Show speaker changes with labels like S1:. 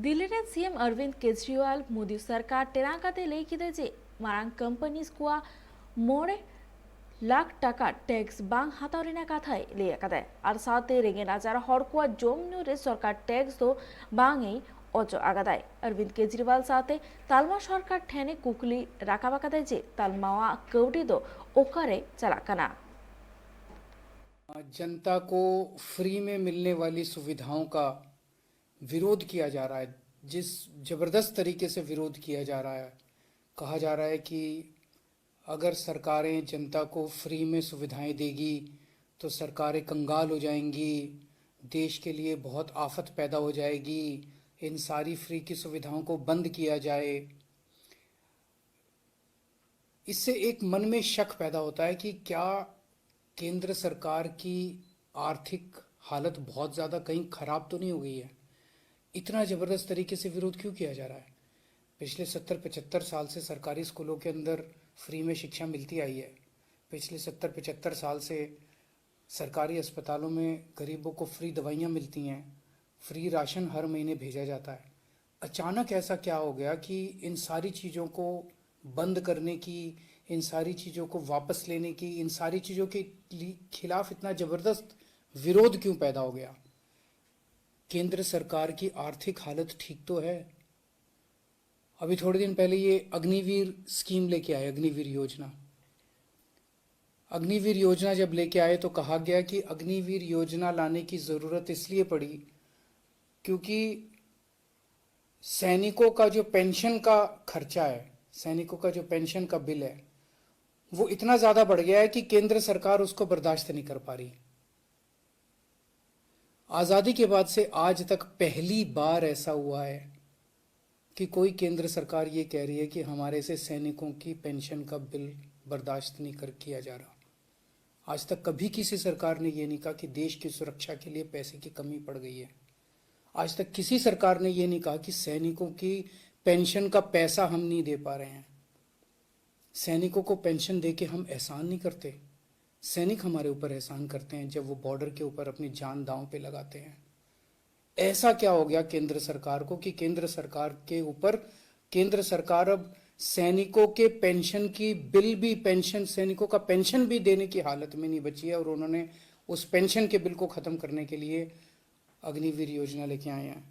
S1: દિલ્હીના સીએમ અરવિંદ કેજરીવાલ મોદી સરકાર ટેરાકાતે લઈ કીધે છે મારાંગ કંપની સ્કુઆ મોડે લાખ টাকা ট্যাক্স বাং হাতাওরিনা কাথায় লিয়ে কাদায় আর সাথে রেগেনা যারা হরকুয়া জমনুরে সরকার ট্যাক্স দো বাংই অজ আগাদায় অরবিন্দ কেজরিওয়াল সাথে তালমা সরকার ঠেনে কুকলি রাকাবা কাদায় যে তালমাওয়া কৌটি দো ওকারে চালাকানা
S2: जनता को फ्री में मिलने वाली सुविधाओं का विरोध किया जा रहा है। जिस जबरदस्त तरीके से विरोध किया जा रहा है, कहा जा रहा है कि अगर सरकारें जनता को फ्री में सुविधाएं देगी तो सरकारें कंगाल हो जाएंगी, देश के लिए बहुत आफत पैदा हो जाएगी, इन सारी फ्री की सुविधाओं को बंद किया जाए। इससे एक मन में शक पैदा होता है कि क्या केंद्र सरकार की आर्थिक हालत बहुत ज़्यादा कहीं ख़राब तो नहीं हो गई है। इतना ज़बरदस्त तरीके से विरोध क्यों किया जा रहा है। पिछले 70-75 साल से सरकारी स्कूलों के अंदर फ्री में शिक्षा मिलती आई है। पिछले 70-75 साल से सरकारी अस्पतालों में गरीबों को फ्री दवाइयाँ मिलती हैं, फ्री राशन हर महीने भेजा जाता है। अचानक ऐसा क्या हो गया कि इन सारी चीज़ों को बंद करने की, इन सारी चीज़ों को वापस लेने की, इन सारी चीज़ों के खिलाफ इतना ज़बरदस्त विरोध क्यों पैदा हो गया। केंद्र सरकार की आर्थिक हालत ठीक तो है। अभी थोड़े दिन पहले ये अग्निवीर स्कीम लेके आए, अग्निवीर योजना। अग्निवीर योजना जब लेके आए तो कहा गया कि अग्निवीर योजना लाने की ज़रूरत इसलिए पड़ी क्योंकि सैनिकों का जो पेंशन का खर्चा है, सैनिकों का जो पेंशन का बिल है, वो इतना ज़्यादा बढ़ गया है कि केंद्र सरकार उसको बर्दाश्त नहीं कर पा रही। आज़ादी के बाद से आज तक पहली बार ऐसा हुआ है कि कोई केंद्र सरकार ये कह रही है कि हमारे से सैनिकों की पेंशन का बिल बर्दाश्त नहीं कर किया जा रहा। आज तक कभी किसी सरकार ने ये नहीं कहा कि देश की सुरक्षा के लिए पैसे की कमी पड़ गई है। आज तक किसी सरकार ने ये नहीं कहा कि सैनिकों की पेंशन का पैसा हम नहीं दे पा रहे हैं। सैनिकों को पेंशन दे के हम एहसान नहीं करते। सैनिक हमारे ऊपर एहसान करते हैं जब वो बॉर्डर के ऊपर अपनी जान दांव पे लगाते हैं। ऐसा क्या हो गया केंद्र सरकार को कि केंद्र सरकार के ऊपर केंद्र सरकार अब सैनिकों के पेंशन की बिल भी, पेंशन सैनिकों का पेंशन भी देने की हालत में नहीं बची है और उन्होंने उस पेंशन के बिल को ख़त्म करने के लिए अग्निवीर योजना लेके आए हैं।